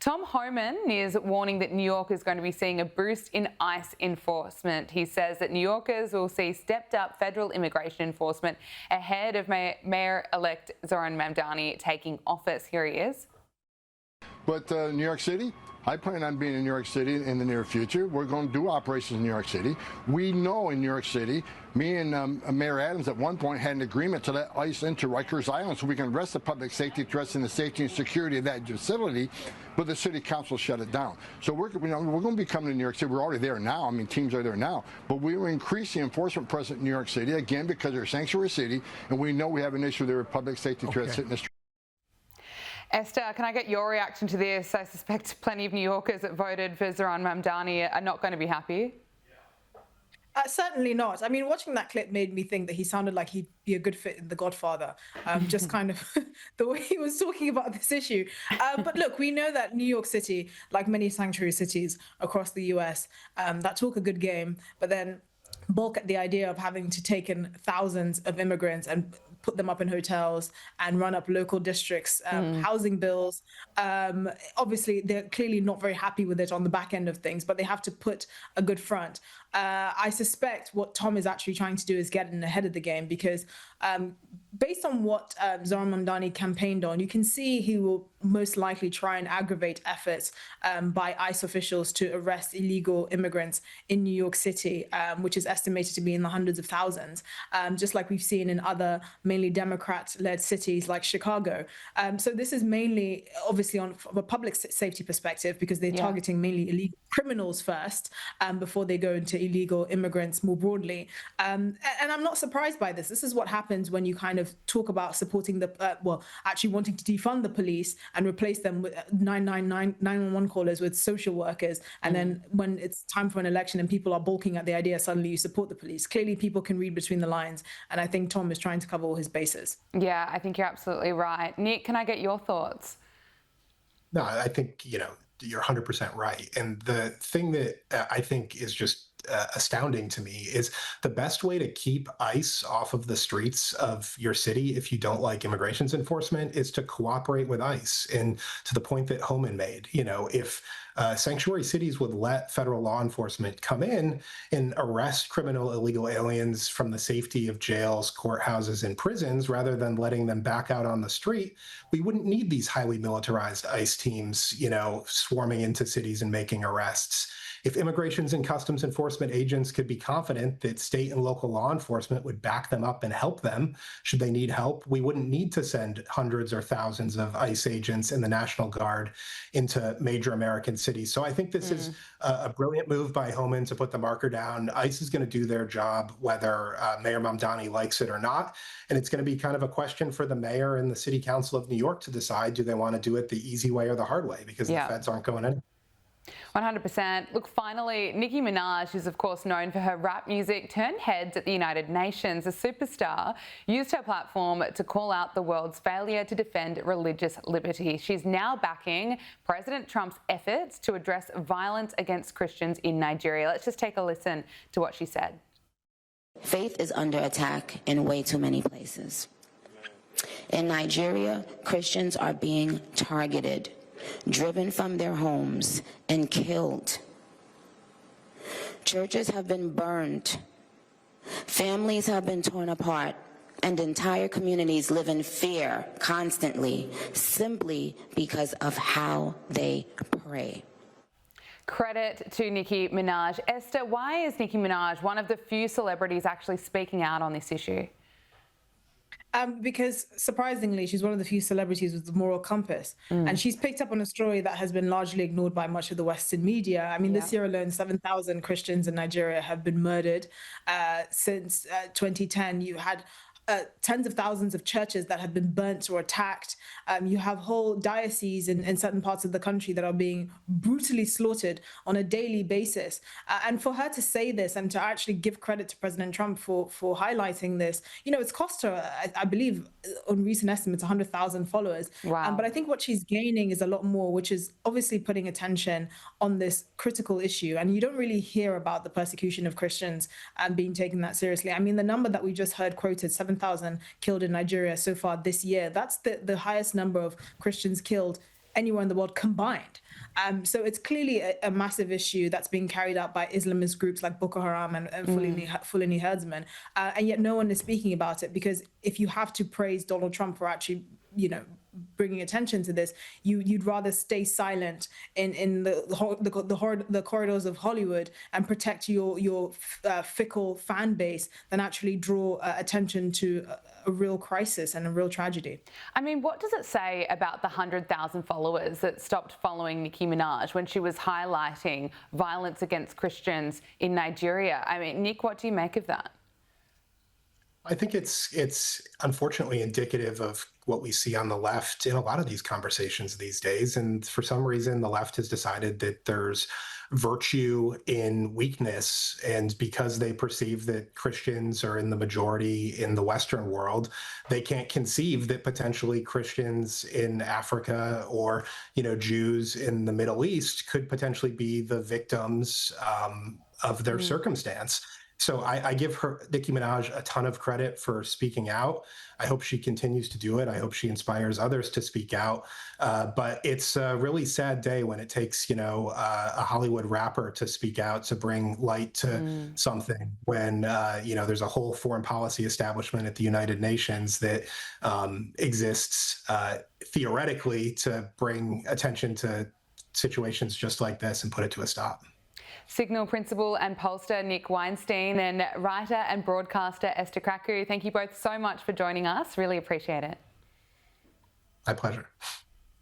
Tom Homan is warning that New York is going to be seeing a boost in ICE enforcement. He says that New Yorkers will see stepped up federal immigration enforcement ahead of Mayor-elect Zohran Mamdani taking office. Here he is. But New York City, I plan on being in New York City in the near future. We're going to do operations in New York City. We know in New York City, me and Mayor Adams at one point had an agreement to let ICE into Rikers Island so we can arrest the public safety threats and the safety and security of that facility, but the city council shut it down. So we're going to be coming to New York City. We're already there now. I mean, teams are there now. But we will increase the enforcement presence in New York City, again, because they're a sanctuary city, and we know we have an issue there with public safety threats hitting the street. Esther, can I get your reaction to this? I suspect plenty of New Yorkers that voted for Zohran Mamdani are not going to be happy. Certainly not. I mean, watching that clip made me think that he sounded like he'd be a good fit in The Godfather, just kind of the way he was talking about this issue. But look, we know that New York City, like many sanctuary cities across the US, that talk a good game, but then balk at the idea of having to take in thousands of immigrants and put them up in hotels and run up local districts, housing bills. Obviously, they're clearly not very happy with it on the back end of things, but they have to put a good front. I suspect what Tom is actually trying to do is get in ahead of the game, because based on what Zohran Mamdani campaigned on, you can see he will most likely try and aggravate efforts by ICE officials to arrest illegal immigrants in New York City, which is estimated to be in the hundreds of thousands, just like we've seen in other mainly Democrat-led cities like Chicago. So this is mainly, obviously, from a public safety perspective, because they're targeting mainly illegal criminals first before they go into illegal immigrants more broadly. And I'm not surprised by this. This is what happens when you kind of talk about supporting the, actually wanting to defund the police and replace them with 911 callers with social workers. And then when it's time for an election and people are balking at the idea, suddenly you support the police. Clearly, people can read between the lines. And I think Tom is trying to cover all his bases. Yeah, I think you're absolutely right. Nick, can I get your thoughts? No, I think, you're 100% right. And the thing that I think is just astounding to me is the best way to keep ICE off of the streets of your city if you don't like immigration enforcement is to cooperate with ICE. And to the point that Homan made, if sanctuary cities would let federal law enforcement come in and arrest criminal illegal aliens from the safety of jails, courthouses, and prisons, rather than letting them back out on the street, we wouldn't need these highly militarized ICE teams, swarming into cities and making arrests. If immigrations and customs enforcement agents could be confident that state and local law enforcement would back them up and help them should they need help, we wouldn't need to send hundreds or thousands of ICE agents and the National Guard into major American cities. So I think this is a brilliant move by Homan to put the marker down. ICE is going to do their job whether Mayor Mamdani likes it or not. And it's going to be kind of a question for the mayor and the city council of New York to decide, do they want to do it the easy way or the hard way? Because the feds aren't going anywhere. 100%. Look, finally, Nicki Minaj, who's of course known for her rap music, turned heads at the United Nations. The superstar used her platform to call out the world's failure to defend religious liberty. She's now backing President Trump's efforts to address violence against Christians in Nigeria. Let's just take a listen to what she said. Faith is under attack in way too many places. In Nigeria, Christians are being targeted, driven from their homes, and killed. Churches have been burned. Families have been torn apart, and entire communities live in fear constantly, simply because of how they pray. Credit to Nicki Minaj. Esther, why is Nicki Minaj one of the few celebrities actually speaking out on this issue? Because surprisingly, she's one of the few celebrities with the moral compass. And she's picked up on a story that has been largely ignored by much of the Western media. I mean, this year alone, 7,000 Christians in Nigeria have been murdered. Since 2010, you had tens of thousands of churches that have been burnt or attacked. You have whole dioceses in certain parts of the country that are being brutally slaughtered on a daily basis. And for her to say this and to actually give credit to President Trump for highlighting this, it's cost her, I believe, on recent estimates, 100,000 followers. Wow. But I think what she's gaining is a lot more, which is obviously putting attention on this critical issue. And you don't really hear about the persecution of Christians and being taken that seriously. I mean, the number that we just heard quoted, 7,000 killed in Nigeria so far this year, that's the highest number of Christians killed anywhere in the world combined. So it's clearly a massive issue that's being carried out by Islamist groups like Boko Haram and Fulani herdsmen, and yet no one is speaking about it, because if you have to praise Donald Trump for actually, bringing attention to this, you'd rather stay silent in the corridors of Hollywood and protect your fickle fan base than actually draw attention to a real crisis and a real tragedy. I mean, what does it say about the 100,000 followers that stopped following Nicki Minaj when she was highlighting violence against Christians in Nigeria? I mean, Nick, what do you make of that? I think it's unfortunately indicative of what we see on the left in a lot of these conversations these days. And for some reason, the left has decided that there's virtue in weakness. And because they perceive that Christians are in the majority in the Western world, they can't conceive that potentially Christians in Africa or, Jews in the Middle East could potentially be the victims of their circumstance. So I give Nicki Minaj, a ton of credit for speaking out. I hope she continues to do it. I hope she inspires others to speak out. But it's a really sad day when it takes, a Hollywood rapper to speak out, to bring light to something, when, there's a whole foreign policy establishment at the United Nations that exists theoretically to bring attention to situations just like this and put it to a stop. Signal principal and pollster Nick Weinstein and writer and broadcaster Esther Krakue, thank you both so much for joining us. Really appreciate it. My pleasure.